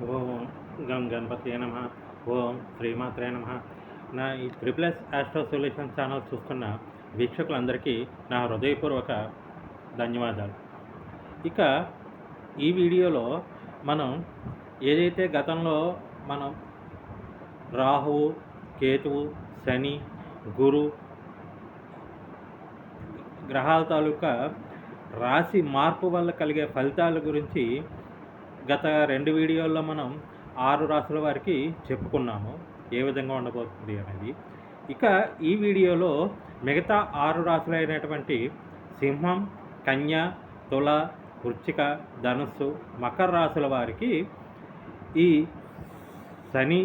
ఓం గం గణపతియే నమః. ఓం శ్రీమాత్రే నమః. నా ఈ త్రిప్లస్ ఆస్ట్రో సొల్యూషన్ ఛానల్ చూస్తున్న వీక్షకులందరికీ నా హృదయపూర్వక ధన్యవాదాలు. ఇక ఈ వీడియోలో మనం ఏదైతే గతంలో మనం రాహువు, కేతువు, శని, గురు గ్రహాల తాలూకా రాశి మార్పు వల్ల కలిగే ఫలితాల గురించి గత 2 వీడియోల్లో మనం 6 రాశుల వారికి చెప్పుకున్నాము ఏ విధంగా ఉండబోతుంది అనేది. ఇక ఈ వీడియోలో మిగతా 6 రాశులైనటువంటి సింహం, కన్య, తుల, వృశ్చిక, ధనుస్సు, మకర రాశుల వారికి ఈ శని,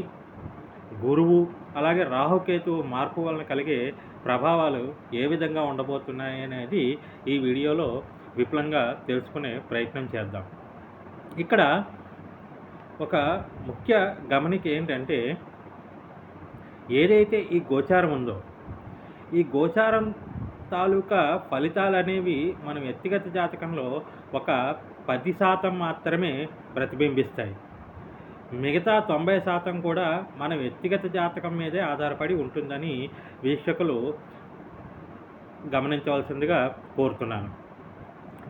గురువు అలాగే రాహుకేతు మార్పు వలన కలిగే ప్రభావాలు ఏ విధంగా ఉండబోతున్నాయి అనేది ఈ వీడియోలో విపులంగా తెలుసుకునే ప్రయత్నం చేద్దాం. ఇక్కడ ఒక ముఖ్య గమనిక ఏంటంటే, ఏదైతే ఈ గోచారం ఉందో ఈ గోచారం తాలూకా ఫలితాలు అనేవి మన వ్యక్తిగత జాతకంలో ఒక 10% మాత్రమే ప్రతిబింబిస్తాయి. మిగతా 90% కూడా మన వ్యక్తిగత జాతకం మీదే ఆధారపడి ఉంటుందని వీక్షకులు గమనించవలసిందిగా కోరుతున్నాను.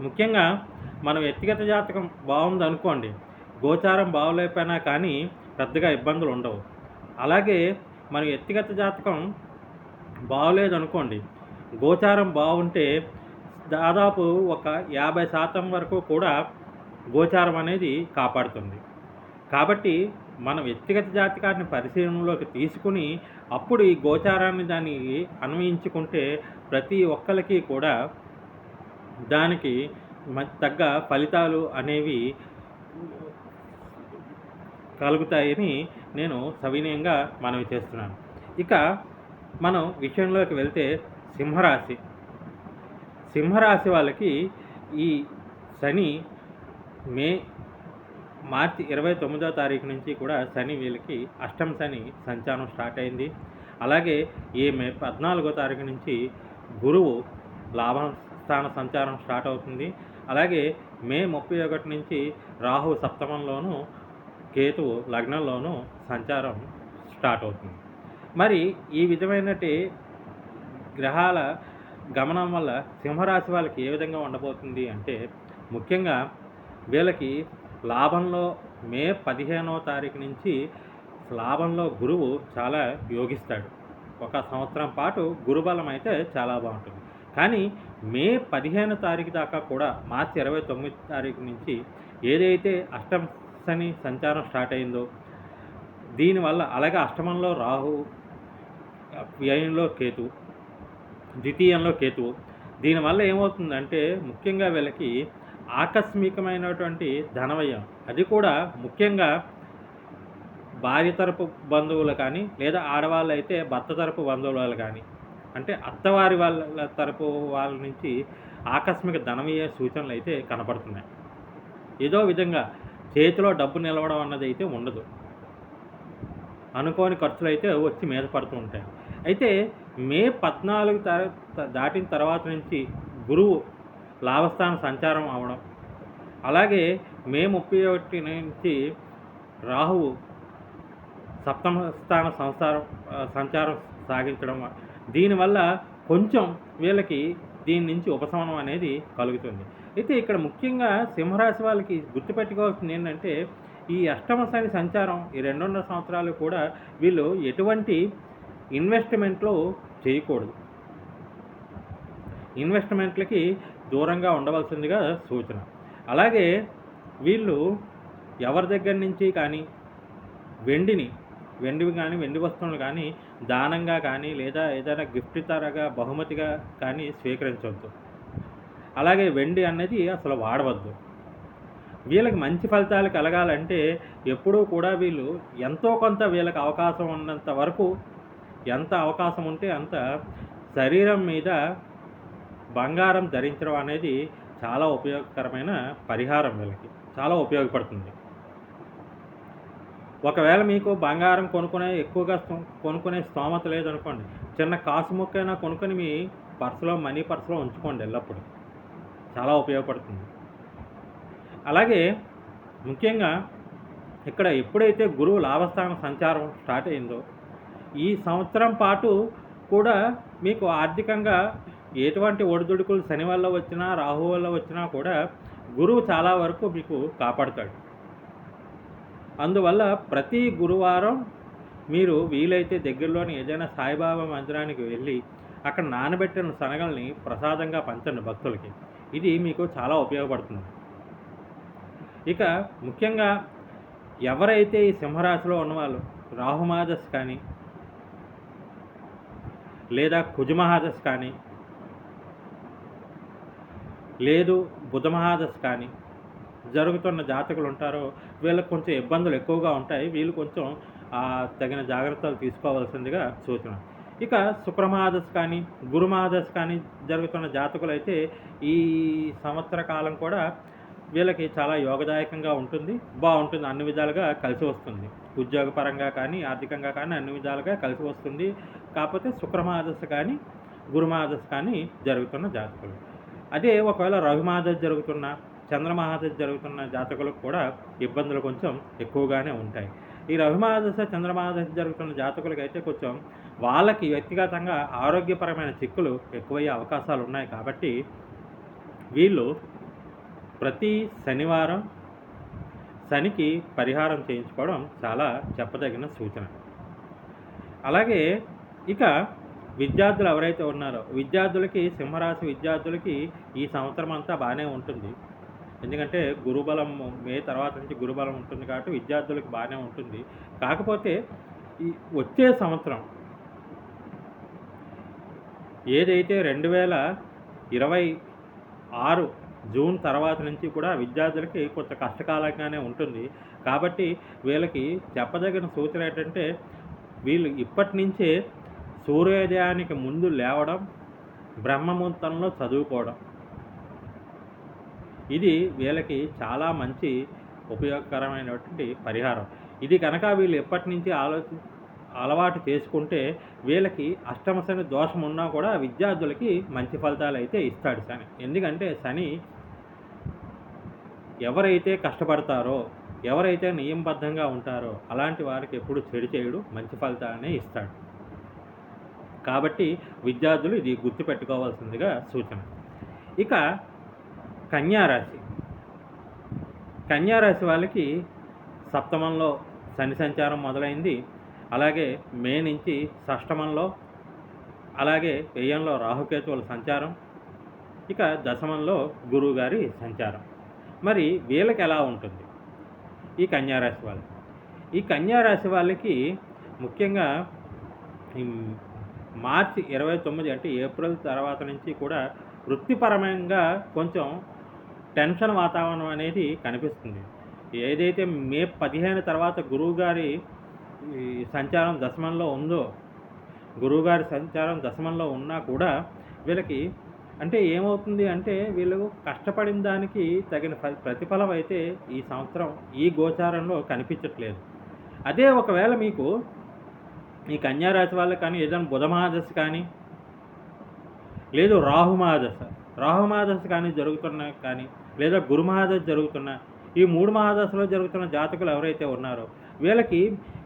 ముఖ్యంగా మన వ్యక్తిగత జాతకం బాగుందనుకోండి, గోచారం బాగోలేకపోయినా కానీ పెద్దగా ఇబ్బందులు ఉండవు. అలాగే మన వ్యక్తిగత జాతకం బాగోలేదనుకోండి, గోచారం బాగుంటే దాదాపు ఒక 50% వరకు కూడా గోచారం అనేది కాపాడుతుంది. కాబట్టి మన వ్యక్తిగత జాతకాన్ని పరిశీలనలోకి తీసుకుని అప్పుడు ఈ గోచారాన్ని దానికి అన్వయించుకుంటే ప్రతి ఒక్కరికి కూడా దానికి తగ్గ ఫలితాలు అనేవి కలుగుతాయని నేను సవినయంగా మనవి చేస్తున్నాను. ఇక మనం విషయంలోకి వెళ్తే సింహరాశి వాళ్ళకి ఈ శని మార్చి 29వ తారీఖు నుంచి కూడా శని వీళ్ళకి అష్టమ శని సంచారం స్టార్ట్ అయింది. అలాగే ఈ మే 14వ తారీఖు నుంచి గురువు లాభస్థాన సంచారం స్టార్ట్ అవుతుంది. అలాగే మే 31 నుంచి రాహు సప్తమంలోనూ కేతువు లగ్నంలోనూ సంచారం స్టార్ట్ అవుతుంది. మరి ఈ విధమైనటి గ్రహాల గమనం వల్ల సింహరాశి వాళ్ళకి ఏ విధంగా ఉండబోతుంది అంటే, ముఖ్యంగా వీళ్ళకి లాభంలో మే 15వ తారీఖు నుంచి లాభంలో గురువు చాలా యోగిస్తాడు. ఒక సంవత్సరం పాటు గురుబలం అయితే చాలా బాగుంటుంది. కానీ మే 15 తారీఖు దాకా కూడా మార్చి 29 తారీఖు నుంచి ఏదైతే అష్టమ శని సంచారం స్టార్ట్ అయిందో దీనివల్ల, అలాగే అష్టమంలో రాహు, వ్యయంలో కేతు, ద్వితీయంలో కేతువు, దీనివల్ల ఏమవుతుందంటే ముఖ్యంగా వీళ్ళకి ఆకస్మికమైనటువంటి ధనవ్యయం, అది కూడా ముఖ్యంగా భార్య తరపు బంధువులు కానీ లేదా ఆడవాళ్ళు అయితే భర్త తరపు బంధువులు కానీ, అంటే అత్తవారి వాళ్ళ తరపు వాళ్ళ నుంచి ఆకస్మిక ధనవ్యయ సూచనలు అయితే కనపడుతున్నాయి. ఏదో విధంగా చేతిలో డబ్బు నిలవడం అన్నది అయితే ఉండదు. అనుకోని ఖర్చులు అయితే వచ్చి మీద పడుతూ ఉంటాయి. అయితే మే 14 దాటిన తర్వాత నుంచి గురువు లాభస్థాన సంచారం అవడం, అలాగే మే 31 నుంచి రాహువు సప్తమ స్థాన సంచారం సాగించడం, దీనివల్ల కొంచెం వీళ్ళకి దీని నుంచి ఉపశమనం అనేది కలుగుతుంది. అయితే ఇక్కడ ముఖ్యంగా సింహరాశి వాళ్ళకి గుర్తుపెట్టుకోవాల్సింది ఏంటంటే, ఈ అష్టమ శని సంచారం ఈ 2.5 సంవత్సరాలు కూడా వీళ్ళు ఎటువంటి ఇన్వెస్ట్మెంట్లో చేయకూడదు. ఇన్వెస్ట్మెంట్లకి దూరంగా ఉండవలసిందిగా సూచన. అలాగే వీళ్ళు ఎవరి దగ్గర నుంచి కానీ వెండివి కానీ వెండి వస్తువులు కానీ దానంగా కానీ లేదా ఏదైనా గిఫ్ట్ తరగా బహుమతిగా కానీ స్వీకరించవద్దు. అలాగే వెండి అనేది అసలు వాడవద్దు. వీళ్ళకి మంచి ఫలితాలు కలగాలంటే ఎప్పుడూ కూడా వీళ్ళు ఎంతో కొంత వీళ్ళకి అవకాశం ఉన్నంత వరకు, ఎంత అవకాశం ఉంటే అంత శరీరం మీద బంగారం ధరించడం అనేది చాలా ఉపయోగకరమైన పరిహారం, వీళ్ళకి చాలా ఉపయోగపడుతుంది. ఒకవేళ మీకు బంగారం ఎక్కువగా కొనుక్కునే స్తోమత లేదనుకోండి, చిన్న కాసు ముక్కైనా కొనుక్కొని మీ మనీ పర్సులో ఉంచుకోండి, ఎల్లప్పుడూ చాలా ఉపయోగపడుతుంది. అలాగే ముఖ్యంగా ఇక్కడ ఎప్పుడైతే గురువు లాభస్థాన సంచారం స్టార్ట్ అయిందో ఈ సంవత్సరం పాటు కూడా మీకు ఆర్థికంగా ఎటువంటి ఒడిదుడుకులు శని వల్ల వచ్చినా రాహు వల్ల వచ్చినా కూడా గురువు చాలా వరకు మీకు కాపాడుతాడు. అందువల్ల ప్రతి గురువారం మీరు వీలైతే దగ్గరలోని ఏదైనా సాయిబాబా మందిరానికి వెళ్ళి అక్కడ నానబెట్టిన శనగల్ని ప్రసాదంగా పంచండి భక్తులకి. ఇది మీకు చాలా ఉపయోగపడుతుంది. ఇక ముఖ్యంగా ఎవరైతే ఈ సింహరాశిలో ఉన్నవాళ్ళు రాహుమాదశ కానీ లేదా కుజమహాదశ కానీ లేదు బుధమహాదశ కానీ జరుగుతున్న జాతకులు ఉంటారో వీళ్ళకి కొంచెం ఇబ్బందులు ఎక్కువగా ఉంటాయి. వీళ్ళు కొంచెం తగిన జాగ్రత్తలు తీసుకోవాల్సిందిగా సూచన. ఇక శుక్రమహాదశ కానీ గురుమహాదశ కానీ జరుగుతున్న జాతకులు అయితే ఈ సంవత్సర కాలం కూడా వీళ్ళకి చాలా యోగదాయకంగా ఉంటుంది, బాగుంటుంది, అన్ని విధాలుగా కలిసి వస్తుంది. ఉద్యోగపరంగా కానీ ఆర్థికంగా కానీ అన్ని విధాలుగా కలిసి వస్తుంది. కాకపోతే శుక్రమహాదశ కానీ గురుమహాదశ కానీ జరుగుతున్న జాతకులు. అదే ఒకవేళ రవిమహాదశ జరుగుతున్న చంద్రమహాదశ జరుగుతున్న జాతకులకు కూడా ఇబ్బందులు కొంచెం ఎక్కువగానే ఉంటాయి. ఈ రవిమహాదశ చంద్రమహాదశ జరుగుతున్న జాతకులకి అయితే కొంచెం వాళ్ళకి వ్యక్తిగతంగా ఆరోగ్యపరమైన చిక్కులు ఎక్కువయ్యే అవకాశాలు ఉన్నాయి. కాబట్టి వీళ్ళు ప్రతి శనివారం శనికి పరిహారం చేయించుకోవడం చాలా చెప్పదగిన సూచన. అలాగే ఇక విద్యార్థులు ఎవరైతే ఉన్నారో విద్యార్థులకి సింహరాశి విద్యార్థులకి ఈ సంవత్సరం అంతా బాగానే ఉంటుంది. ఎందుకంటే గురుబలం మే తర్వాత నుంచి గురుబలం ఉంటుంది కాబట్టి విద్యార్థులకు బాగానే ఉంటుంది. కాకపోతే ఈ వచ్చే సంవత్సరం ఏదైతే 2026 జూన్ తర్వాత నుంచి కూడా విద్యార్థులకి కొంత కష్టకాలంగానే ఉంటుంది. కాబట్టి వీళ్ళకి చెప్పదగిన సూచన ఏంటంటే వీళ్ళు ఇప్పటి నుంచే సూర్యోదయానికి ముందు లేవడం, బ్రహ్మముహూర్తంలో చదువుకోవడం, ఇది వీళ్ళకి చాలా మంచి ఉపయోగకరమైనటువంటి పరిహారం. ఇది కనుక వీళ్ళు ఎప్పటి నుంచి అలవాటు చేసుకుంటే వీళ్ళకి అష్టమ శని దోషం ఉన్నా కూడా విద్యార్థులకి మంచి ఫలితాలు అయితే ఇస్తాడు శని. ఎందుకంటే శని ఎవరైతే కష్టపడతారో ఎవరైతే నియమబద్ధంగా ఉంటారో అలాంటి వారికి ఎప్పుడు చెడు చేయడు, మంచి ఫలితాలనే ఇస్తాడు. కాబట్టి విద్యార్థులు ఇది గుర్తుపెట్టుకోవాల్సిందిగా సూచన. ఇక కన్యారాశి వాళ్ళకి సప్తమంలో శని సంచారం మొదలైంది. అలాగే మే నుంచి షష్టమంలో, అలాగే వ్యయంలో రాహుకేతువుల సంచారం, ఇక దశమంలో గురువు గారి సంచారం. మరి వీళ్ళకి ఎలా ఉంటుంది ఈ కన్యారాశి వాళ్ళకి? ఈ కన్యారాశి వాళ్ళకి ముఖ్యంగా మార్చి 29 అంటే ఏప్రిల్ తర్వాత నుంచి కూడా వృత్తిపరంగా కొంచెం టెన్షన్ వాతావరణం అనేది కనిపిస్తుంది. ఏదైతే మే 15 తర్వాత గురువుగారి సంచారం దశమంలో ఉందో, గురువుగారి సంచారం దశమంలో ఉన్నా కూడా వీళ్ళకి అంటే ఏమవుతుంది అంటే వీళ్ళు కష్టపడిన దానికి తగిన ప్రతిఫలం అయితే ఈ సంవత్సరం ఈ గోచారంలో కనిపించట్లేదు. అదే ఒకవేళ మీకు ఈ కన్యారాశి వాళ్ళకి కానీ ఏదైనా బుధమహాదశ కానీ లేదు రాహుమహాదశ కానీ జరుగుతున్నా కానీ లేదా గురుమహాదశ జరుగుతున్నా ఈ 3 మహాదశలో జరుగుతున్న జాతకులు ఎవరైతే ఉన్నారో వీళ్ళకి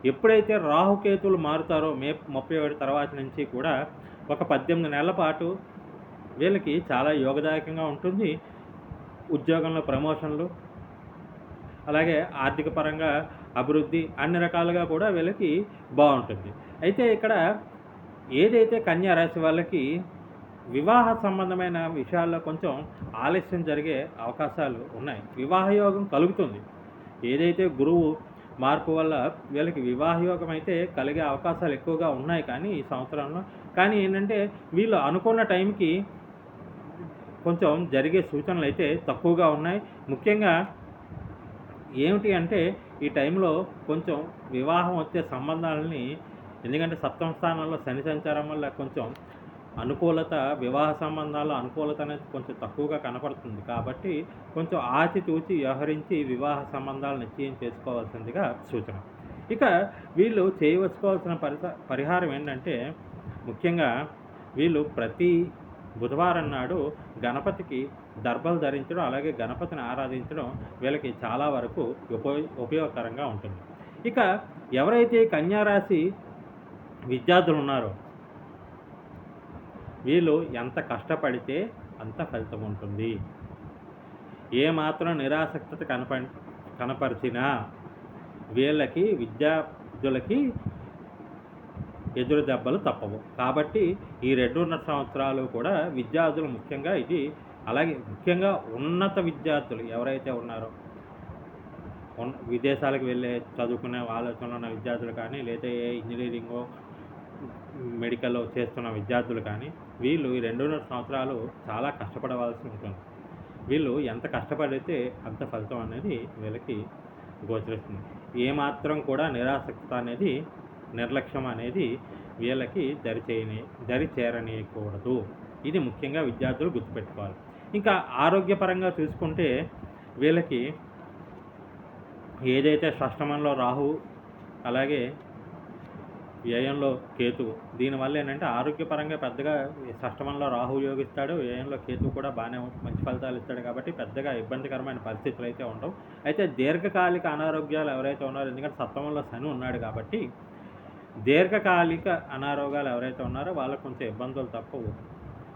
ఎప్పుడైతే రాహుకేతువులు మారుతారో మే 31 తర్వాత నుంచి కూడా ఒక 18 నెలల పాటు వీళ్ళకి చాలా యోగదాయకంగా ఉంటుంది. ఉద్యోగంలో ప్రమోషన్లు, అలాగే ఆర్థిక పరంగా అభివృద్ధి, అన్ని రకాలుగా కూడా వీళ్ళకి బాగుంటుంది. అయితే ఇక్కడ ఏదైతే కన్యా రాశి వాళ్ళకి వివాహ సంబంధమైన విషయాల్లో కొంచెం ఆలస్యం జరిగే అవకాశాలు ఉన్నాయి. వివాహ యోగం కలుగుతుంది. ఏదైతే గురువు మార్పు వల్ల వీళ్ళకి వివాహ యోగం అయితే కలిగే అవకాశాలు ఎక్కువగా ఉన్నాయి కానీ ఈ సంవత్సరంలో. కానీ ఏంటంటే వీళ్ళు అనుకున్న టైంకి కొంచెం జరిగే సూచనలు అయితే తక్కువగా ఉన్నాయి. ముఖ్యంగా ఏమిటి అంటే ఈ టైంలో కొంచెం వివాహం వచ్చే సంబంధాలని, ఎందుకంటే సప్తమ స్థానంలో శని సంచారం వల్ల కొంచెం అనుకూలత, వివాహ సంబంధాల అనుకూలత అనేది కొంచెం తక్కువగా కనపడుతుంది. కాబట్టి కొంచెం ఆచితూచి వ్యవహరించి వివాహ సంబంధాలు నిశ్చయం చేసుకోవాల్సిందిగా సూచన. ఇక వీళ్ళు చేయవచ్చుకోవాల్సిన పరిహారం ఏంటంటే ముఖ్యంగా వీళ్ళు ప్రతి బుధవారం నాడు గణపతికి దర్భలు ధరించడం, అలాగే గణపతిని ఆరాధించడం వీళ్ళకి చాలా వరకు ఉపయోగకరంగా ఉంటుంది. ఇక ఎవరైతే కన్యారాశి విద్యార్థులు ఉన్నారో వీళ్ళు ఎంత కష్టపడితే అంత ఫలితం ఉంటుంది. ఏమాత్రం నిరాసక్తత కనపరిచినా వీళ్ళకి విద్యార్థులకి ఎదురు దెబ్బలు తప్పవు. కాబట్టి ఈ 2.5 సంవత్సరాలు కూడా విద్యార్థులు ముఖ్యంగా అలాగే ముఖ్యంగా ఉన్నత విద్యార్థులు ఎవరైతే ఉన్నారో విదేశాలకు వెళ్ళే చదువుకునే ఆలోచనలో ఉన్న విద్యార్థులు కానీ, లేదా ఇంజనీరింగో మెడికల్ చేస్తున్న విద్యార్థులు కానీ వీళ్ళు ఈ 2.5 సంవత్సరాలు చాలా కష్టపడవలసి ఉంటుంది. వీళ్ళు ఎంత కష్టపడితే అంత ఫలితం అనేది వీళ్ళకి గోచరిస్తుంది. ఏమాత్రం కూడా నిరాసక్తత అనేది, నిర్లక్ష్యం అనేది వీళ్ళకి దరి చేరనీయకూడదు. ఇది ముఖ్యంగా విద్యార్థులు గుర్తుపెట్టుకోవాలి. ఇంకా ఆరోగ్యపరంగా చూసుకుంటే వీళ్ళకి ఏదైతే షష్టమంలో రాహు, అలాగే వ్యయంలో కేతువు, దీనివల్ల ఏంటంటే ఆరోగ్యపరంగా పెద్దగా షష్టమంలో రాహువు యోగిస్తాడు, వ్యయంలో కేతువు కూడా బాగానే మంచి ఫలితాలు ఇస్తాడు. కాబట్టి పెద్దగా ఇబ్బందికరమైన పరిస్థితులు అయితే ఉండవు. అయితే దీర్ఘకాలిక అనారోగ్యాలు ఎవరైతే ఉన్నారో, ఎందుకంటే సప్తమంలో శని ఉన్నాడు కాబట్టి దీర్ఘకాలిక అనారోగ్యాలు ఎవరైతే ఉన్నారో వాళ్ళకు కొంచెం ఇబ్బందులు తప్పవు.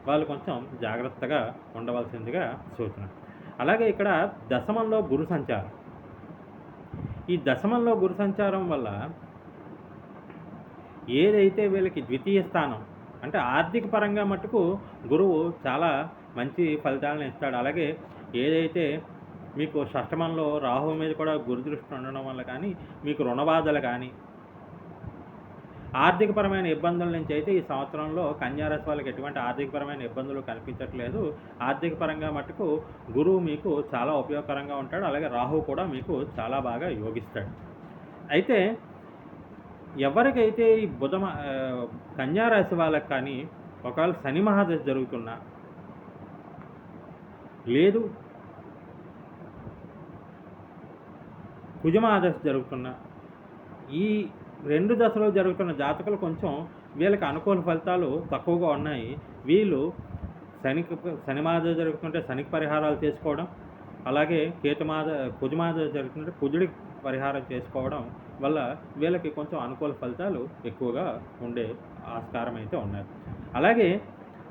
వాళ్ళు కొంచెం జాగ్రత్తగా ఉండవలసిందిగా సూచన. అలాగే ఇక్కడ దశమంలో గురు సంచారం. ఈ దశమంలో గురు సంచారం వల్ల ఏదైతే వీళ్ళకి ద్వితీయ స్థానం అంటే ఆర్థిక పరంగా మట్టుకు గురువు చాలా మంచి ఫలితాలను ఇస్తాడు. అలాగే ఏదైతే మీకు షష్టమంలో రాహువు మీద కూడా గురు దృష్టి ఉండడం వల్ల కానీ మీకు రుణబాధలు కానీ ఆర్థికపరమైన ఇబ్బందుల నుంచి అయితే ఈ సంవత్సరంలో కన్యారాశి వాళ్ళకి ఎటువంటి ఆర్థికపరమైన ఇబ్బందులు కనిపించట్లేదు. ఆర్థిక పరంగా మట్టుకు గురువు మీకు చాలా ఉపయోగకరంగా ఉంటాడు. అలాగే రాహువు కూడా మీకు చాలా బాగా యోగిస్తాడు. అయితే ఎవరికైతే ఈ కన్యారాశి వాళ్ళకి కానీ ఒకవేళ శని మహాదశ జరుగుతున్నా, లేదు కుజ మహాదశ జరుగుతున్నా, ఈ 2 దశలో జరుగుతున్న జాతకులు కొంచెం వీళ్ళకి అనుకూల ఫలితాలు తక్కువగా ఉన్నాయి. వీళ్ళు శని మహాదశ జరుగుతుంటే శనికి పరిహారాలు చేసుకోవడం, అలాగే కుజమాద జరుగుతుంటే కుజుడికి పరిహారం చేసుకోవడం వల్ల వీళ్ళకి కొంచెం అనుకూల ఫలితాలు ఎక్కువగా ఉండే ఆస్కారం అయితే ఉన్నాయి. అలాగే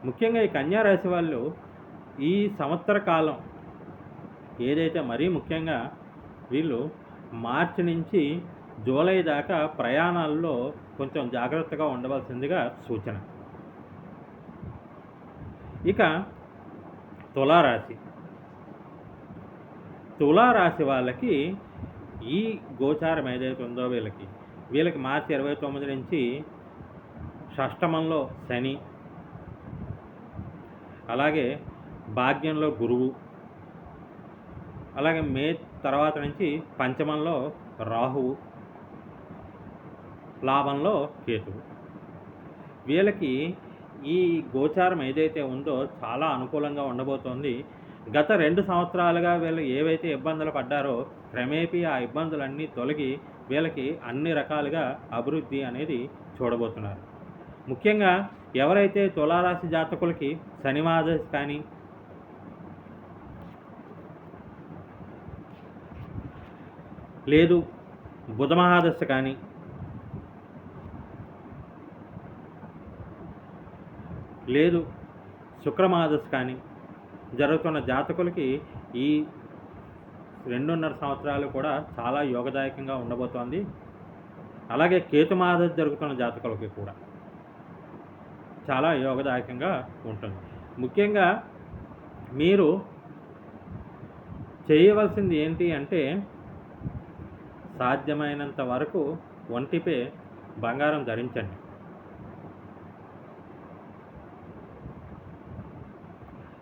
ముఖ్యంగా ఈ కన్యారాశి వాళ్ళు ఈ సంవత్సర కాలం ఏదైతే మరీ ముఖ్యంగా వీళ్ళు మార్చి నుంచి జూలై దాకా ప్రయాణాల్లో కొంచెం జాగ్రత్తగా ఉండవలసిందిగా సూచన. ఇక తులారాశి వాళ్ళకి ఈ గోచారం ఏదైతే ఉందో వీళ్ళకి మార్చి 29 నుంచి షష్టమంలో శని, అలాగే భాగ్యంలో గురువు, అలాగే మే తర్వాత నుంచి పంచమంలో రాహువు, లాభంలో కేతువు. వీళ్ళకి ఈ గోచారం ఏదైతే ఉందో చాలా అనుకూలంగా ఉండబోతోంది. గత 2 సంవత్సరాలుగా వీళ్ళు ఏవైతే ఇబ్బందులు పడ్డారో క్రమేపీ ఆ ఇబ్బందులన్నీ తొలగి వీళ్ళకి అన్ని రకాలుగా అభివృద్ధి అనేది చూడబోతున్నారు. ముఖ్యంగా ఎవరైతే తులారాశి జాతకులకి శని మహాదశ కానీ, లేదు బుధ మహాదశ కానీ, లేదు శుక్ర మహాదశ కానీ జరుగుతున్న జాతకులకి ఈ 2.5 సంవత్సరాలు కూడా చాలా యోగదాయకంగా ఉండబోతోంది. అలాగే కేతు మహాదశ జరుగుతున్న జాతకులకి కూడా చాలా యోగదాయకంగా ఉంటుంది. ముఖ్యంగా మీరు చేయవలసింది ఏంటి అంటే సాధ్యమైనంత వరకు ఒంటిపై బంగారం ధరించండి.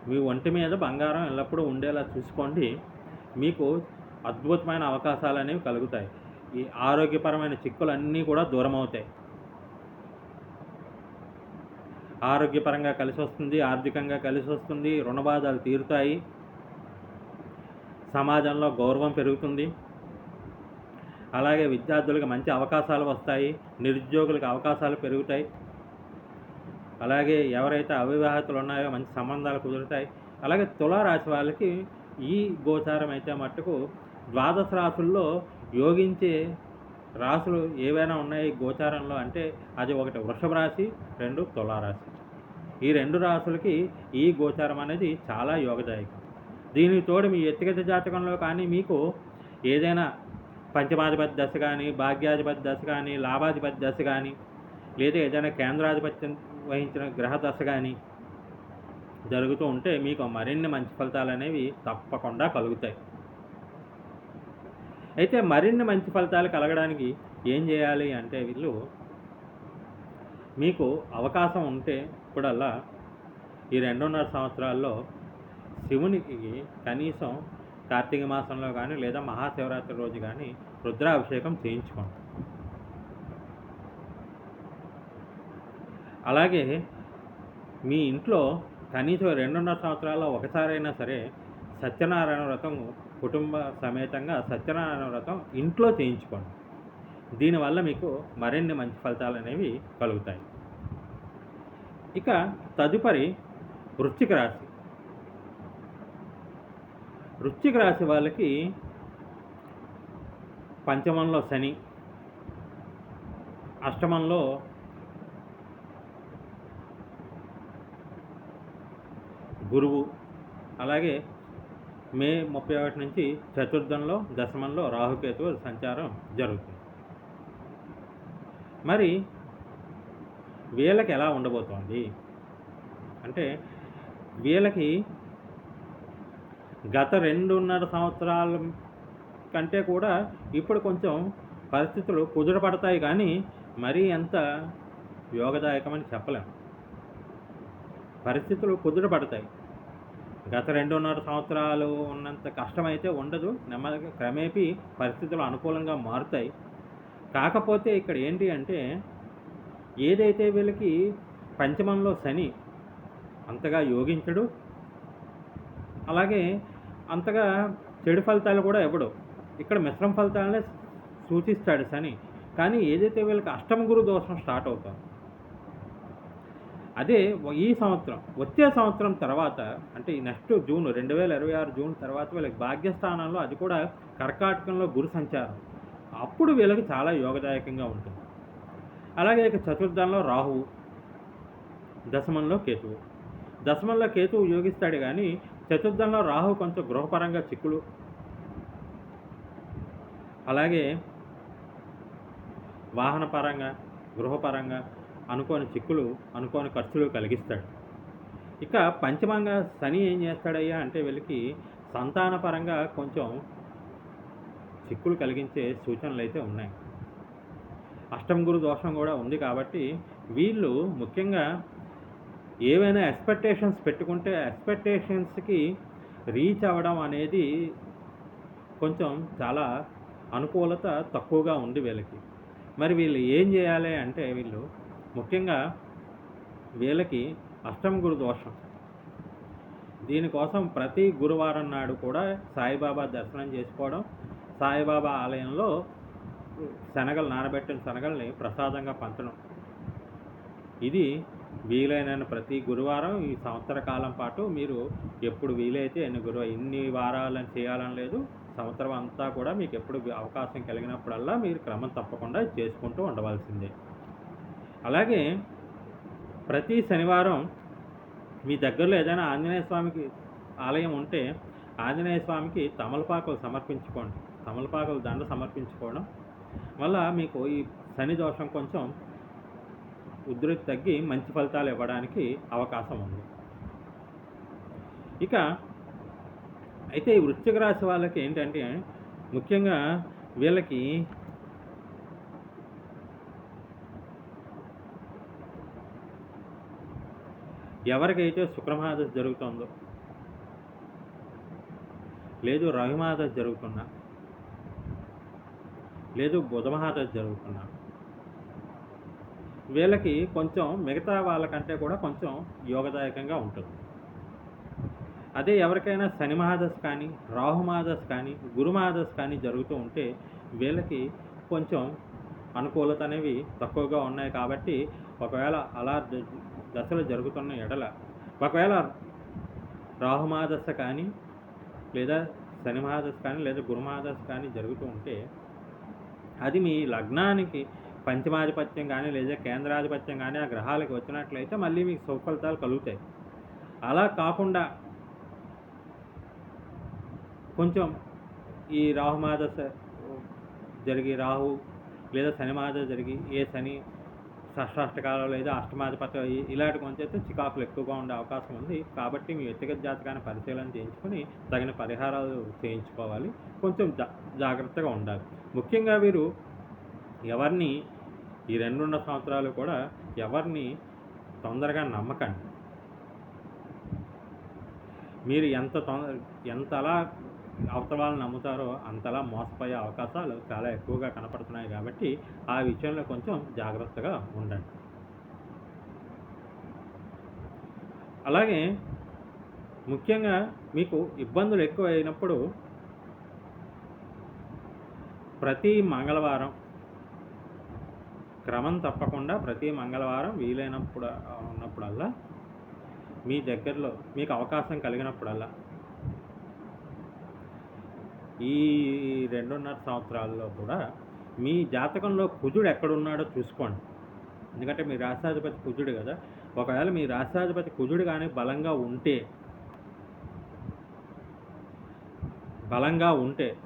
మీ ఒంటి మీద బంగారం ఎల్లప్పుడూ ఉండేలా చూసుకోండి. మీకు అద్భుతమైన అవకాశాలు అనేవి కలుగుతాయి. ఈ ఆరోగ్యపరమైన చిక్కులన్నీ కూడా దూరం అవుతాయి. ఆరోగ్యపరంగా కలిసి వస్తుంది, ఆర్థికంగా కలిసి వస్తుంది, రుణబాధలు తీరుతాయి, సమాజంలో గౌరవం పెరుగుతుంది. అలాగే విద్యార్థులకు మంచి అవకాశాలు వస్తాయి, నిరుద్యోగులకు అవకాశాలు పెరుగుతాయి. అలాగే ఎవరైతే అవివాహితులు ఉన్నాయో మంచి సంబంధాలు కుదురుతాయి. అలాగే తులారాశి వాళ్ళకి ఈ గోచారం అయితే మట్టుకు ద్వాదశ రాశుల్లో యోగించే రాశులు ఏవైనా ఉన్నాయి గోచారంలో అంటే అది ఒకటి వృషభ రాశి, 2 తులారాశి. ఈ 2 రాశులకి ఈ గోచారం అనేది చాలా యోగదాయకం. దీనికి తోడు మీ వ్యక్తిగత జాతకంలో కానీ మీకు ఏదైనా పంచమాధిపతి దశ కానీ, భాగ్యాధిపతి దశ కానీ, లాభాధిపతి దశ కానీ, లేదా ఏదైనా కేంద్రాధిపత్యం వహించిన గ్రహ దశ కానీ జరుగుతూ ఉంటే మీకు మరిన్ని మంచి ఫలితాలు అనేవి తప్పకుండా కలుగుతాయి. అయితే మరిన్ని మంచి ఫలితాలు కలగడానికి ఏం చేయాలి అంటే వీళ్ళు మీకు అవకాశం ఉంటే ఇప్పుడల్లా ఈ 2.5 సంవత్సరాల్లో శివునికి కనీసం కార్తీక మాసంలో కానీ లేదా మహాశివరాత్రి రోజు కానీ రుద్రాభిషేకం చేయించుకోండి. అలాగే మీ ఇంట్లో కనీసం 2.5 సంవత్సరాల్లో ఒకసారైనా సరే సత్యనారాయణ వ్రతం కుటుంబ సమేతంగా సత్యనారాయణ వ్రతం ఇంట్లో చేయించుకోండి. దీనివల్ల మీకు మరిన్ని మంచి ఫలితాలు అనేవి కలుగుతాయి. ఇక తదుపరి వృశ్చిక రాశి. వృశ్చిక రాశి వాళ్ళకి పంచమంలో శని, అష్టమంలో గురువు, అలాగే మే 31 నుంచి చతుర్థంలో దశమంలో రాహుకేతు సంచారం జరుగుతుంది. మరి వీళ్ళకి ఎలా ఉండబోతోంది అంటే వీళ్ళకి గత 2.5 సంవత్సరాల కంటే కూడా ఇప్పుడు కొంచెం పరిస్థితులు కుదుటపడతాయి కానీ మరీ ఎంత యోగదాయకమని చెప్పలేం. పరిస్థితులు కుదుటపడతాయి. గత 2.5 సంవత్సరాలు ఉన్నంత కష్టమైతే ఉండదు. నెమ్మదిగా క్రమేపీ పరిస్థితులు అనుకూలంగా మారుతాయి. కాకపోతే ఇక్కడ ఏంటి అంటే ఏదైతే వీళ్ళకి పంచమంలో శని అంతగా యోగించడు, అలాగే అంతగా చెడు ఫలితాలు కూడా ఇవ్వడు. ఇక్కడ మిశ్రమ ఫలితాలనే సూచిస్తాడు శని. కానీ ఏదైతే వీళ్ళకి అష్టమ గురు దోషం స్టార్ట్ అవుతుంది, అదే ఈ సంవత్సరం వచ్చే సంవత్సరం తర్వాత అంటే ఈ నెక్స్ట్ జూన్ 2026 జూన్ తర్వాత వీళ్ళకి భాగ్యస్థానంలో అది కూడా కర్కాటకంలో గురు సంచారం. అప్పుడు వీళ్ళకి చాలా యోగదాయకంగా ఉంటుంది. అలాగే ఇక చతుర్థంలో రాహువు, దశమంలో కేతువు. దశమంలో కేతువు యోగిస్తాడు కానీ చతుర్థంలో రాహు కొంచెం గృహపరంగా చిక్కులు, అలాగే వాహనపరంగా గృహపరంగా అనుకోని చిక్కులు, అనుకోని ఖర్చులు కలిగిస్తాడు. ఇక పంచమంగా శని ఏం చేస్తాడయ్యా అంటే వీళ్ళకి సంతానపరంగా కొంచెం చిక్కులు కలిగించే సూచనలు అయితే ఉన్నాయి. అష్టమ గురు దోషం కూడా ఉంది కాబట్టి వీళ్ళు ముఖ్యంగా ఏవైనా ఎక్స్పెక్టేషన్స్ పెట్టుకుంటే ఎక్స్పెక్టేషన్స్కి రీచ్ అవ్వడం అనేది కొంచెం చాలా అనుకూలత తక్కువగా ఉంది వీళ్ళకి. మరి వీళ్ళు ఏం చేయాలి అంటే వీళ్ళు ముఖ్యంగా వీళ్ళకి అష్టమ గురు దోషం, దీనికోసం ప్రతి గురువారం నాడు కూడా సాయిబాబా దర్శనం చేసుకోవడం, సాయిబాబా ఆలయంలో శనగలు నానబెట్టిన శనగల్ని ప్రసాదంగా పంచడం, ఇది వీలైన ప్రతి గురువారం ఈ సంవత్సర కాలం పాటు మీరు ఎప్పుడు వీలైతే ఇన్ని వారాలను చేయాలని లేదు, సంవత్సరం అంతా కూడా మీకు ఎప్పుడు అవకాశం కలిగినప్పుడల్లా మీరు క్రమం తప్పకుండా చేసుకుంటూ ఉండవలసిందే. అలాగే ప్రతి శనివారం మీ దగ్గరలో ఏదైనా ఆంజనేయ స్వామికి ఆలయం ఉంటే ఆంజనేయ స్వామికి తమలపాకులు సమర్పించుకోండి. తమలపాకులు దండ సమర్పించుకోవడం వల్ల మీకు ఈ శని దోషం కొంచెం ఉధృతి తగ్గి మంచి ఫలితాలు ఇవ్వడానికి అవకాశం ఉంది. ఇక అయితే ఈ వృశ్చిక రాశి వాళ్ళకి ఏంటంటే ముఖ్యంగా వీళ్ళకి ఎవరికైతే శుక్రమహాదశ జరుగుతుందో, లేదు రవిమహాదశ జరుగుతున్నా, లేదు బుధమహాదశ జరుగుతున్నా, వీళ్ళకి కొంచెం మిగతా వాళ్ళకంటే కూడా కొంచెం యోగదాయకంగా ఉంటుంది. అదే ఎవరికైనా శని మహాదశ కానీ, రాహు మహాదశ కానీ, గురు మహాదశ కానీ జరుగుతూ ఉంటే వీళ్ళకి కొంచెం అనుకూలత అనేవి తక్కువగా ఉన్నాయి. కాబట్టి ఒకవేళ అలా దశలు జరుగుతున్న ఎడల, ఒకవేళ రాహుమహాదశ కానీ లేదా శని మహాదశ కానీ లేదా గురు మహాదశ కానీ జరుగుతూ ఉంటే అది మీ లగ్నానికి పంచమాధిపత్యం కానీ లేదా కేంద్రాధిపత్యం కానీ ఆ గ్రహాలకి వచ్చినట్లయితే మళ్ళీ మీకు సుఫలితాలు కలుగుతాయి. అలా కాకుండా కొంచెం ఈ రాహు మహాదశ జరిగి రాహు లేదా శని మహాదశ జరిగి శని షష్టాష్టకాలు లేదా అష్టమాధిపత్యం ఇలాంటి కొంచెం చికాకులు ఎక్కువగా ఉండే అవకాశం ఉంది. కాబట్టి మీ వ్యక్తిగత జాతకాన్ని పరిశీలన చేయించుకొని తగిన పరిహారాలు చేయించుకోవాలి. కొంచెం జాగ్రత్తగా ఉండాలి. ముఖ్యంగా వీరు ఎవరిని ఈ 2.5 సంవత్సరాలు కూడా ఎవరిని తొందరగా నమ్మకండి. మీరు ఎంతలా అవతల వాళ్ళని నమ్ముతారో అంతలా మోసపోయే అవకాశాలు చాలా ఎక్కువగా కనపడుతున్నాయి. కాబట్టి ఆ విషయంలో కొంచెం జాగ్రత్తగా ఉండండి. అలాగే ముఖ్యంగా మీకు ఇబ్బందులు ఎక్కువ అయినప్పుడు ప్రతి మంగళవారం క్రమం తప్పకుండా ప్రతి మంగళవారం ఉన్నప్పుడల్లా మీ దగ్గరలో మీకు అవకాశం కలిగినప్పుడల్లా ఈ 2.5 సంవత్సరాల్లో కూడా మీ జాతకంలో కుజుడు ఎక్కడున్నాడో చూసుకోండి. ఎందుకంటే మీ రాష్ట్రాధిపతి కుజుడు కదా. ఒకవేళ మీ రాష్ట్రాధిపతి కుజుడు కానీ బలంగా ఉంటే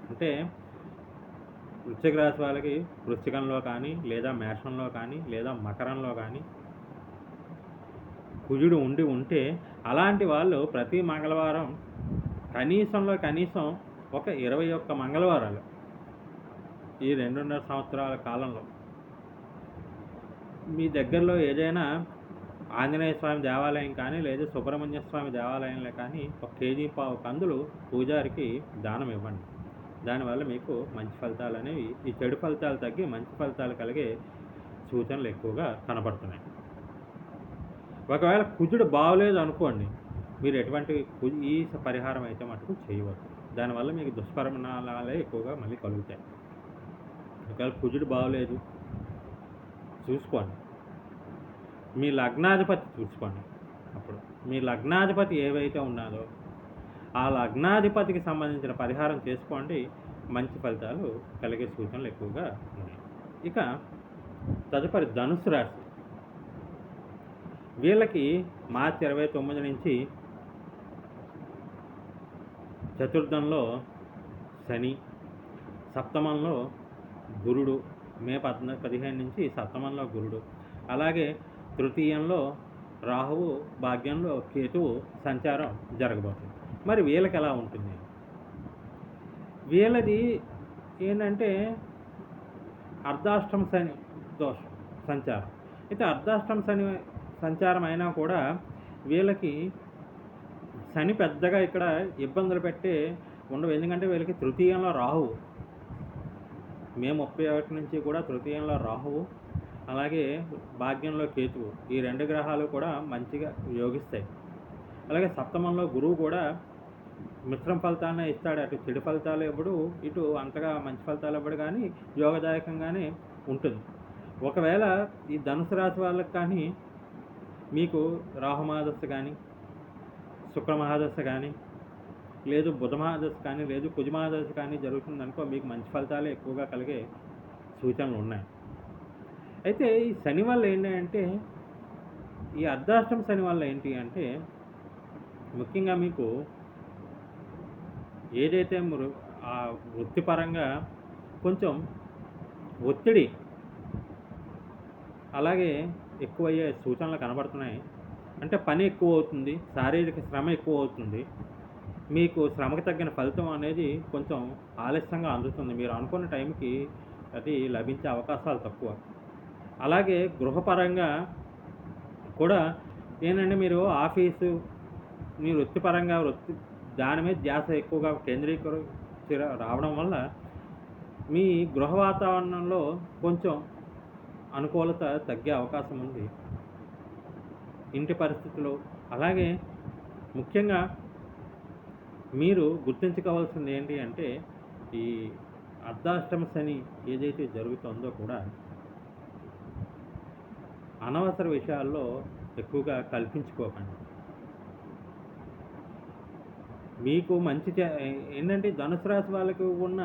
అంటే వృశ్చిక రాశి వాళ్ళకి వృశ్చికంలో కానీ లేదా మేషంలో కానీ లేదా మకరంలో కానీ కుజుడు ఉంటే అలాంటి వాళ్ళు ప్రతి మంగళవారం కనీసం ఒక 21 మంగళవారాలు ఈ 2.5 సంవత్సరాల కాలంలో మీ దగ్గరలో ఏదైనా ఆంజనేయ స్వామి దేవాలయం కానీ లేదా సుబ్రహ్మణ్య స్వామి దేవాలయంలో కానీ 1 కేజీ పావు కందులు పూజారికి దానం ఇవ్వండి. దానివల్ల మీకు మంచి ఫలితాలు అనేవి, ఈ చెడు ఫలితాలు తగ్గి మంచి ఫలితాలు కలిగే సూచనలు ఎక్కువగా కనపడుతున్నాయి. ఒకవేళ కుజుడు బాగలేదు అనుకోండి, మీరు ఎటువంటి ఈ పరిహారం అయితే మటుకు చేయవద్దు. దానివల్ల మీకు దుష్పరిణామాలే ఎక్కువగా మళ్ళీ కలుగుతాయి. ఒకవేళ కుజుడు బాగలేదు చూసుకోండి, మీ లగ్నాధిపతి చూసుకోండి. అప్పుడు మీ లగ్నాధిపతి ఏవైతే ఉన్నారో ఆ లగ్నాధిపతికి సంబంధించిన పరిహారం చేసుకోండి, మంచి ఫలితాలు కలిగే సూచనలు ఎక్కువగా ఉన్నాయి. ఇక తదుపరి ధనుసు రాశి. వీళ్ళకి మార్చి 29 నుంచి చతుర్థంలో శని, సప్తమంలో గురుడు, మే 15 నుంచి సప్తమంలో గురుడు, అలాగే తృతీయంలో రాహువు, భాగ్యంలో కేతువు సంచారం జరగబోతుంది. మరి వీళ్ళకి ఎలా ఉంటుంది? వీళ్ళది ఏంటంటే అర్ధాష్టమ శని దోషం సంచారం. అయితే అర్ధాష్టమ శని సంచారం అయినా కూడా వీళ్ళకి శని పెద్దగా ఇక్కడ ఇబ్బందులు పెట్టే ఉండవు. ఎందుకంటే వీళ్ళకి తృతీయంలో రాహువు, మే 31 నుంచి కూడా తృతీయంలో రాహువు, అలాగే భాగ్యంలో కేతువు, ఈ 2 గ్రహాలు కూడా మంచిగా యోగిస్తాయి. అలాగే సప్తమంలో గురువు కూడా మిశ్రమ ఫలితాన్ని ఇస్తాడు. అటు చెడు ఫలితాలు ఇవ్వడు, ఇటు అంతగా మంచి ఫలితాలు ఇవ్వడు, కానీ యోగదాయకంగానే ఉంటుంది. ఒకవేళ ఈ ధనుసు రాశి వాళ్ళకి కానీ మీకు రాహు మహాదశ కానీ శుక్ర మహాదశ కానీ లేదు బుధ మహాదశ కానీ లేదు కుజ మహాదశ కానీ జరుగుతుందనుకో మీకు మంచి ఫలితాలు ఎక్కువగా కలిగే సూచనలు ఉన్నాయి. అయితే ఈ శని వల్ల ఏంటంటే, ఈ అర్ధాష్టమ శని వల్ల ఏంటి అంటే ముఖ్యంగా మీకు ఏదైతే ఆ వృత్తిపరంగా కొంచెం ఒత్తిడి అలాగే ఎక్కువయ్యే సూచనలు కనబడుతున్నాయి. అంటే పని ఎక్కువ అవుతుంది, శారీరక శ్రమ ఎక్కువ అవుతుంది, మీకు శ్రమకు తగ్గిన ఫలితం అనేది కొంచెం ఆలస్యంగా అందుతుంది. మీరు అనుకున్న టైంకి అది లభించే అవకాశాలు తక్కువ. అలాగే గృహపరంగా కూడా ఏంటంటే మీరు ఆఫీసు, మీ వృత్తిపరంగా దాని మీద ధ్యాస ఎక్కువగా కేంద్రీకరించి రావడం వల్ల మీ గృహ వాతావరణంలో కొంచెం అనుకూలత తగ్గే అవకాశం ఉంది. ఇంటి పరిస్థితులు, అలాగే ముఖ్యంగా మీరు గుర్తుంచుకోవాల్సింది ఏంటి అంటే ఈ అర్ధాష్టమ శని ఏదైతే జరుగుతుందో కూడా అనవసర విషయాల్లో ఎక్కువగా కల్పించుకోకండి. మీకు మంచి ఏంటంటే ధనుసు రాశి వాళ్ళకి ఉన్న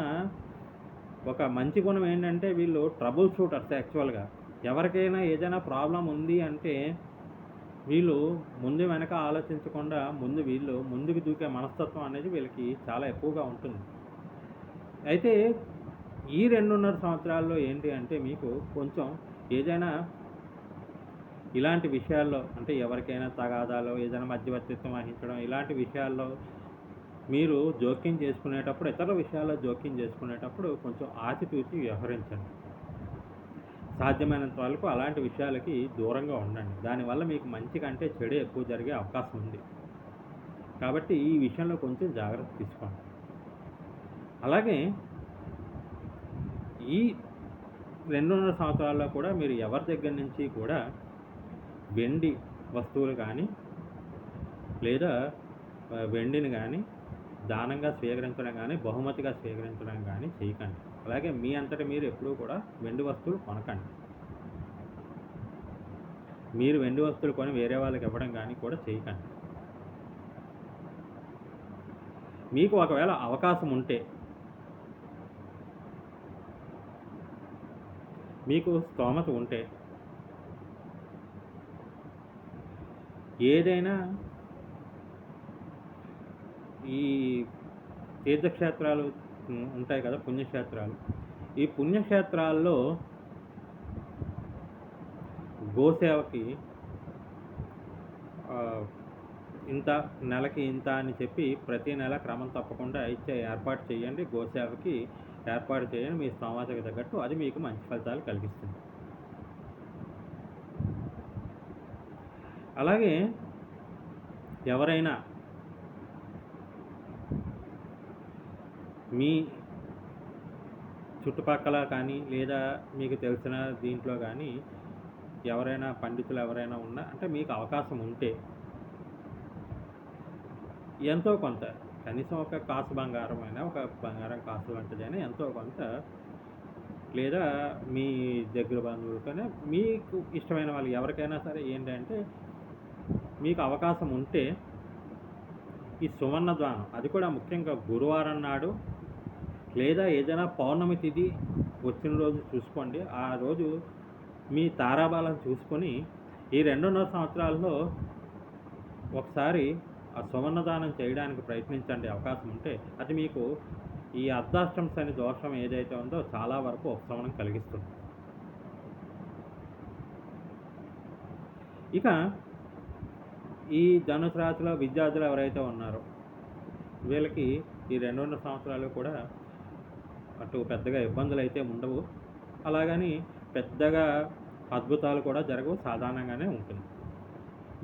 ఒక మంచి గుణం ఏంటంటే వీళ్ళు ట్రబుల్ షూటర్స్ యాక్చువల్‌గా. ఎవరికైనా ఏదైనా ప్రాబ్లమ్ ఉంది అంటే వీళ్ళు ముందు వెనక ఆలోచించకుండా వీళ్ళు ముందుకు దూకే మనస్తత్వం అనేది వీళ్ళకి చాలా ఎక్కువగా ఉంటుంది. అయితే ఈ 2.5 సంవత్సరాల్లో ఏంటి అంటే మీకు కొంచెం ఏదైనా ఇలాంటి విషయాల్లో అంటే ఎవరికైనా తగాదాలో ఏదైనా మధ్యవర్తిత్వం వహించడం ఇలాంటి విషయాల్లో మీరు జోక్యం చేసుకునేటప్పుడు ఇతర విషయాల్లో జోక్యం చేసుకునేటప్పుడు కొంచెం ఆచితూచి వ్యవహరించండి. సాధ్యమైనంత వరకు అలాంటి విషయాలకి దూరంగా ఉండండి. దానివల్ల మీకు మంచి కంటే చెడు ఎక్కువ జరిగే అవకాశం ఉంది. కాబట్టి ఈ విషయంలో కొంచెం జాగ్రత్త తీసుకోండి. అలాగే ఈ 2.5 సంవత్సరాల్లో కూడా మీరు ఎవరి దగ్గర నుంచి కూడా వెండి వస్తువులు కానీ లేదా వెండిని కానీ దానంగా స్వీకరించడం కానీ బహుమతిగా స్వీకరించడం కానీ చేయకండి. అలాగే మీ అంతట మీరు ఎప్పుడూ కూడా వెండి వస్తువులు కొనకండి. మీరు వెండి వస్తువులు కొని వేరే వాళ్ళకి ఇవ్వడం కానీ కూడా చేయకండి. మీకు ఒకవేళ అవకాశం ఉంటే మీకు స్తోమత ఉంటే ఏదైనా ఈ తీర్థక్షేత్రాలు ఉంటాయి కదా, పుణ్యక్షేత్రాలు. ఈ పుణ్యక్షేత్రాల్లో గోసేవకి ఇంత నెలకి ఇంత అని చెప్పి ప్రతి నెల క్రమం తప్పకుండా ఇచ్చే ఏర్పాటు చేయండి. గోసేవకి ఏర్పాటు చేయండి. మీ స్తోమతకు తగ్గట్టు అది మీకు మంచి ఫలితాలు కలిగిస్తుంది. అలాగే ఎవరైనా మీ చుట్టుపక్కల కానీ లేదా మీకు తెలిసిన దీంట్లో కానీ ఎవరైనా పండితులు ఎవరైనా ఉన్నా అంటే మీకు అవకాశం ఉంటే ఎంతో కొంత కనీసం ఒక కాసు బంగారం అయినా ఒక బంగారం కాసు లాంటిదైనా ఎంతో కొంత లేదా మీ దగ్గర బంధువులకైనా మీకు ఇష్టమైన వాళ్ళు ఎవరికైనా సరే ఏంటంటే మీకు అవకాశం ఉంటే ఈ సువర్ణ దానం అది కూడా ముఖ్యంగా గురువారం నాడు లేదా ఏదైనా పౌర్ణమి తిథి వచ్చిన రోజు చూసుకోండి. ఆ రోజు మీ తారాబలం చూసుకొని ఈ 2.5 సంవత్సరాల్లో ఒకసారి ఆ సువర్ణదానం చేయడానికి ప్రయత్నించండి. అవకాశం ఉంటే అది మీకు ఈ అర్ధాష్టమ శని దోషం ఏదైతే ఉందో చాలా వరకు ఉపశమనం కలిగిస్తుంది. ఇక ఈ ధనుసు రాశిలో విద్యార్థులు ఎవరైతే ఉన్నారో వీళ్ళకి ఈ 2.5 సంవత్సరాలు కూడా అటు పెద్దగా ఇబ్బందులు అయితే ఉండవు. అలాగని పెద్దగా అద్భుతాలు కూడా జరగవు. సాధారణంగానే ఉంటుంది.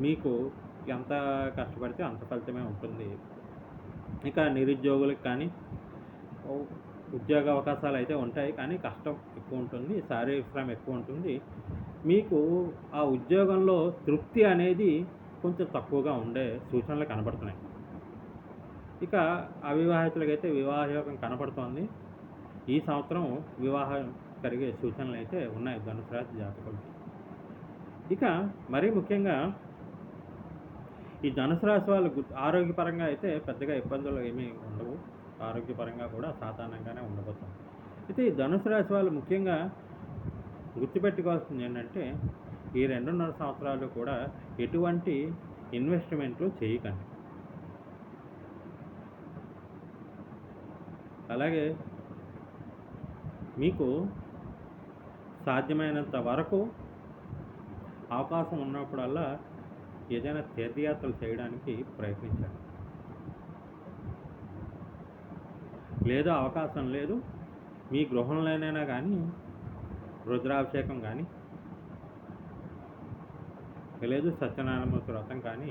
మీకు ఎంత కష్టపడితే అంత ఫలితమే ఉంటుంది. ఇక నిరుద్యోగులకు కానీ ఉద్యోగ అవకాశాలు అయితే ఉంటాయి, కానీ కష్టం ఎక్కువ ఉంటుంది, శారీరక శ్రమ ఎక్కువ ఉంటుంది. మీకు ఆ ఉద్యోగంలో తృప్తి అనేది కొంచెం తక్కువగా ఉండే సూచనలు కనబడుతున్నాయి. ఇక అవివాహితులకైతే వివాహ యోగం కనపడుతోంది. ఈ సంవత్సరం వివాహం కలిగే సూచనలు అయితే ఉన్నాయి ధనుసు రాశి జాతకులకి. ఇక మరీ ముఖ్యంగా ఈ ధనుసు రాశి వాళ్ళు ఆరోగ్యపరంగా అయితే పెద్దగా ఇబ్బందులు ఏమీ ఉండవు. ఆరోగ్యపరంగా కూడా సాధారణంగానే ఉండబోతుంది. అయితే ఈ ధనుసు రాశి వాళ్ళు ముఖ్యంగా గుర్తుపెట్టుకోవాల్సింది ఏంటంటే ఈ 2.5 సంవత్సరాలు కూడా ఎటువంటి ఇన్వెస్ట్మెంట్లు చేయకండి. అలాగే మీకు సాధ్యమైనంత వరకు అవకాశం ఉన్నప్పుడల్లా ఏదైనా తీర్థయాత్రలు చేయడానికి ప్రయత్నించండి. లేదా అవకాశం లేదు మీ గృహంలోనైనా కానీ రుద్రాభిషేకం కానీ లేదు సత్యనారాయణమూర్తి వ్రతం కానీ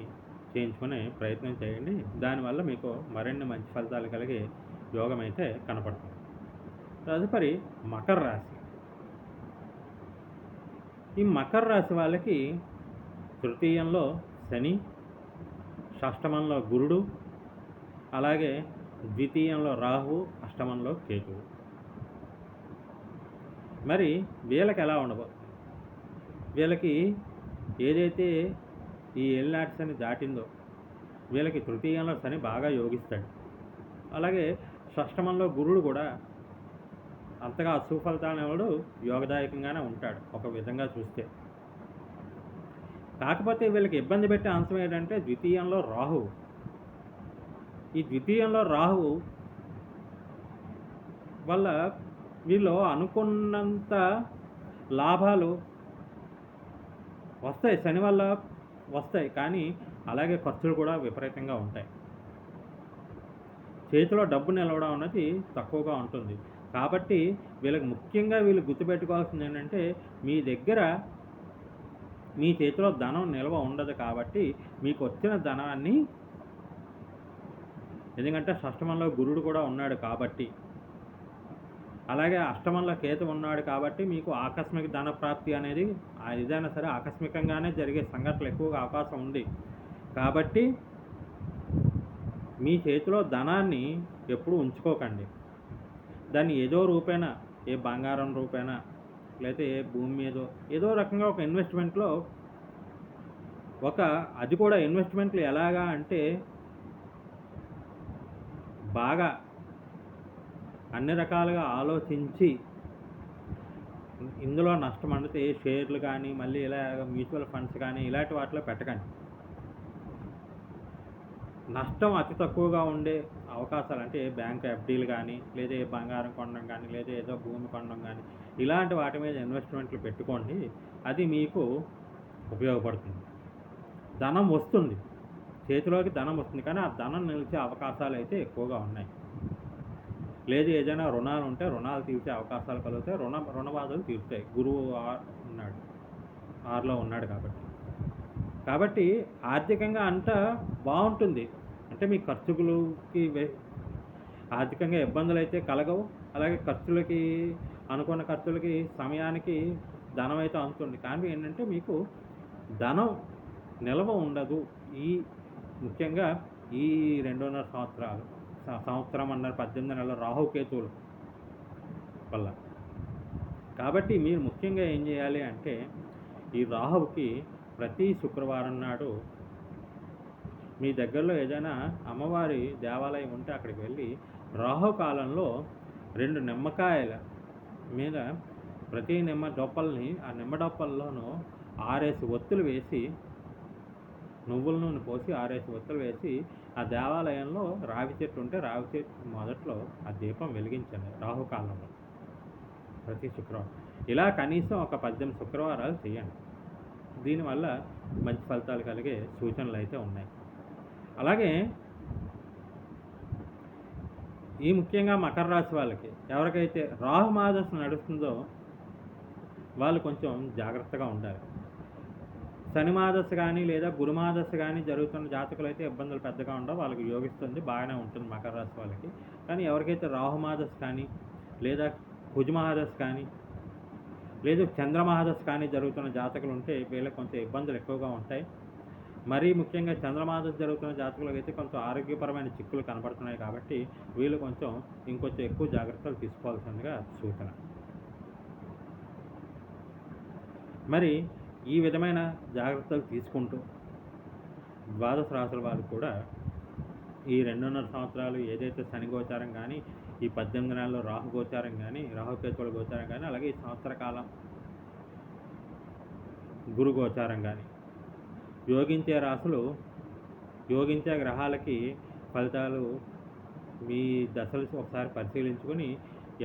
చేయించుకునే ప్రయత్నం చేయండి. దానివల్ల మీకు మరిన్ని మంచి ఫలితాలు కలిగే యోగం అయితే కనపడుతుంది. తదుపరి మకర రాశి. ఈ మకర రాశి వాళ్ళకి తృతీయంలో శని, షష్టమంలో గురుడు, అలాగే ద్వితీయంలో రాహు, అష్టమంలో కేతువు. మరి వీళ్ళకి ఎలా ఉండబోతుంది? వీళ్ళకి ఏదైతే ఈ ఏలినాటి శని దాటిందో వీళ్ళకి తృతీయంలో శని బాగా యోగిస్తాడు. అలాగే షష్టమంలో గురుడు కూడా అంతగా సుఫలితాలను ఇవ్వడు, యోగదాయకంగానే ఉంటాడు ఒక విధంగా చూస్తే. కాకపోతే వీళ్ళకి ఇబ్బంది పెట్టే అంశం ఏంటంటే ద్వితీయంలో రాహువు. ఈ ద్వితీయంలో రాహువు వల్ల వీళ్ళు అనుకున్నంత లాభాలు వస్తాయి, శని వల్ల వస్తాయి, కానీ అలాగే ఖర్చులు కూడా విపరీతంగా ఉంటాయి. చేతిలో డబ్బు నిలవడం అన్నది తక్కువగా ఉంటుంది. కాబట్టి వీళ్ళకి ముఖ్యంగా వీళ్ళు గుర్తుపెట్టుకోవాల్సింది ఏంటంటే మీ దగ్గర మీ చేతిలో ధనం నిల్వ ఉండదు. కాబట్టి మీకు వచ్చిన ధనాన్ని, ఎందుకంటే షష్టమంలో గురుడు కూడా ఉన్నాడు కాబట్టి, అలాగే అష్టమంలో కేతు ఉన్నాడు కాబట్టి మీకు ఆకస్మిక ధన ప్రాప్తి అనేది ఏదైనా సరే ఆకస్మికంగానే జరిగే సంఘటనలు ఎక్కువగా అవకాశం ఉంది. కాబట్టి మీ చేతిలో ధనాన్ని ఎప్పుడూ ఉంచుకోకండి. దాన్ని ఏదో రూపేణా, ఏ బంగారం రూపేణా లేకపోతే ఏ భూమి మీదో ఏదో రకంగా ఒక ఇన్వెస్ట్మెంట్లో అది కూడా ఇన్వెస్ట్మెంట్లు ఎలాగా అంటే బాగా అన్ని రకాలుగా ఆలోచించి, ఇందులో నష్టం అంటే షేర్లు కానీ మళ్ళీ ఇలా మ్యూచువల్ ఫండ్స్ కానీ ఇలాంటి వాటిలో పెట్టకండి. నష్టం అతి తక్కువగా ఉండే అవకాశాలు అంటే బ్యాంక్ ఎఫ్డీలు కానీ, లేదా బంగారం కొనడం కానీ, లేదా ఏదో భూమి కొనడం కానీ ఇలాంటి వాటి మీద ఇన్వెస్ట్మెంట్లు పెట్టుకోండి. అది మీకు ఉపయోగపడుతుంది. ధనం వస్తుంది, చేతిలోకి ధనం వస్తుంది, కానీ ఆ ధనం నిలిచే అవకాశాలు అయితే ఎక్కువగా ఉన్నాయి. లేదు ఏదైనా రుణాలు ఉంటే రుణాలు తీర్చే అవకాశాలు కలుగుతాయి, రుణ బాధలు తీరుతాయి. గురువు ఉన్నాడు, 6లో ఉన్నాడు కాబట్టి ఆర్థికంగా అంతా బాగుంటుంది. అంటే మీ ఖర్చులకి ఆర్థికంగా ఇబ్బందులు అయితే కలగవు. అలాగే ఖర్చులకి, అనుకున్న ఖర్చులకి సమయానికి ధనం అయితే అందుతుంది. కానీ ఏంటంటే మీకు ధనం నిల్వ ఉండదు. ముఖ్యంగా ఈ 2.5 సంవత్సరం అన్నారు 18 నెలల రాహుకేతువులు వల్ల. కాబట్టి మీరు ముఖ్యంగా ఏం చేయాలి అంటే ఈ రాహువుకి ప్రతి శుక్రవారం నాడు మీ దగ్గరలో ఏదైనా అమ్మవారి దేవాలయం ఉంటే అక్కడికి వెళ్ళి రాహుకాలంలో 2 నిమ్మకాయల మీద ప్రతి నిమ్మ డొప్పల్ని, ఆ నిమ్మ డొప్పల్లోనూ 6 ఒత్తులు వేసి, నువ్వుల నూనె పోసి 6 ఒత్తులు వేసి ఆ దేవాలయంలో రావి చెట్టు ఉంటే రావి చెట్టు మొదట్లో ఆ దీపం వెలిగించండి రాహుకాలంలో ప్రతి శుక్రవారం. ఇలా కనీసం ఒక 18 శుక్రవారాలు చేయండి. దీనివల్ల మంచి ఫలితాలు కలిగే సూచనలు అయితే ఉన్నాయి. అలాగే ఈ ముఖ్యంగా మకర రాశి వాళ్ళకి ఎవరికైతే రాహు మహాదశ నడుస్తుందో వాళ్ళు కొంచెం జాగ్రత్తగా ఉండాలి. శని మహాదశ కానీ లేదా గురు మహాదశ కానీ జరుగుతున్న జాతకులు అయితే ఇబ్బందులు పెద్దగా ఉండవు, వాళ్ళకి యోగిస్తుంది, బాగానే ఉంటుంది మకర రాశి వాళ్ళకి. కానీ ఎవరికైతే రాహు మహాదశ కానీ లేదా కుజ మహాదశ కానీ లేదు చంద్ర మహాదశ కానీ జరుగుతున్న జాతకులు ఉంటే వీళ్ళకి కొంచెం ఇబ్బందులు ఎక్కువగా ఉంటాయి. మరీ ముఖ్యంగా చంద్రమహాదశ జరుగుతున్న జాతకులకు అయితే కొంచెం ఆరోగ్యపరమైన చిక్కులు కనబడుతున్నాయి. కాబట్టి వీళ్ళు ఇంకొంచెం ఎక్కువ జాగ్రత్తలు తీసుకోవాల్సిందిగా సూచన. మరి ఈ విధమైన జాగ్రత్తలు తీసుకుంటూ ద్వాదశ రాశుల వారు కూడా ఈ 2.5 సంవత్సరాలు ఏదైతే శని గోచారం కానీ, ఈ 18 నెలల్లో రాహు గోచారం కానీ, రాహుకేతువుల గోచారం కానీ, అలాగే ఈ సంవత్సర కాలం గురు గోచారం కానీ యోగించే రాశులు, యోగించే గ్రహాలకి ఫలితాలు మీ దశలు ఒకసారి పరిశీలించుకొని,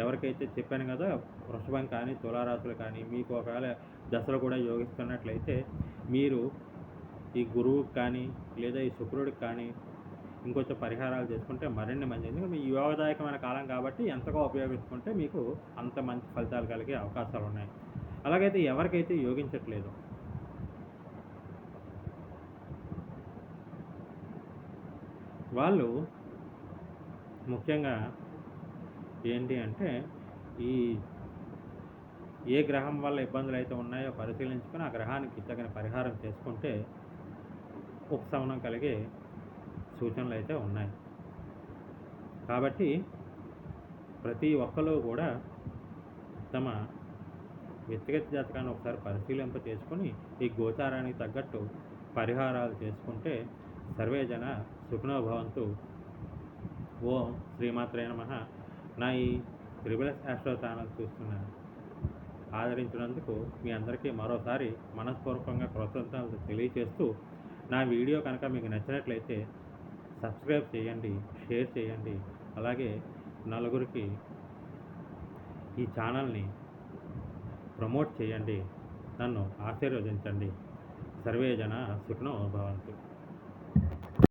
ఎవరికైతే చెప్పాను కదా వృషభం కానీ తులారాశులు కానీ మీకు ఒకవేళ దశలు కూడా యోగిస్తున్నట్లయితే మీరు ఈ గురువుకి కానీ లేదా ఈ శుక్రుడికి కానీ ఇంకొంచెం పరిహారాలు చేసుకుంటే మరిన్ని మంచి. ఎందుకంటే మీ యోగదాయకమైన కాలం కాబట్టి ఎంతగా ఉపయోగించుకుంటే మీకు అంత మంచి ఫలితాలు కలిగే అవకాశాలు ఉన్నాయి. అలాగైతే ఎవరికైతే యోగించట్లేదు వాళ్ళు ముఖ్యంగా ఏంటి అంటే ఏ గ్రహం వల్ల ఇబ్బందులు అయితే ఉన్నాయో పరిశీలించుకొని ఆ గ్రహానికి తగిన పరిహారం చేసుకుంటే ఉపశమనం కలిగే సూచనలు అయితే ఉన్నాయి. కాబట్టి ప్రతి ఒక్కరు కూడా తమ వ్యక్తిగత జాతకాన్ని ఒకసారి పరిశీలింప చేసుకొని ఈ గోచారానికి తగ్గట్టు పరిహారాలు చేసుకుంటే సర్వే జన సుఖినో భవంతు. ఓం శ్రీమాత్రే నమః. నా ఈ త్రిబుల్ ఆస్ట్రో ఛానల్ ఆదరించినందుకు మీ అందరికీ మరోసారి మనస్పూర్వకంగా కృతజ్ఞతలు తెలియజేస్తూ, నా వీడియో కనుక మీకు నచ్చినట్లయితే సబ్స్క్రైబ్ చేయండి, షేర్ చేయండి, అలాగే నలుగురికి ఈ ఛానల్ని ప్రమోట్ చేయండి, నన్ను ఆశీర్వదించండి. సర్వే జన సుఖినో భవంతు.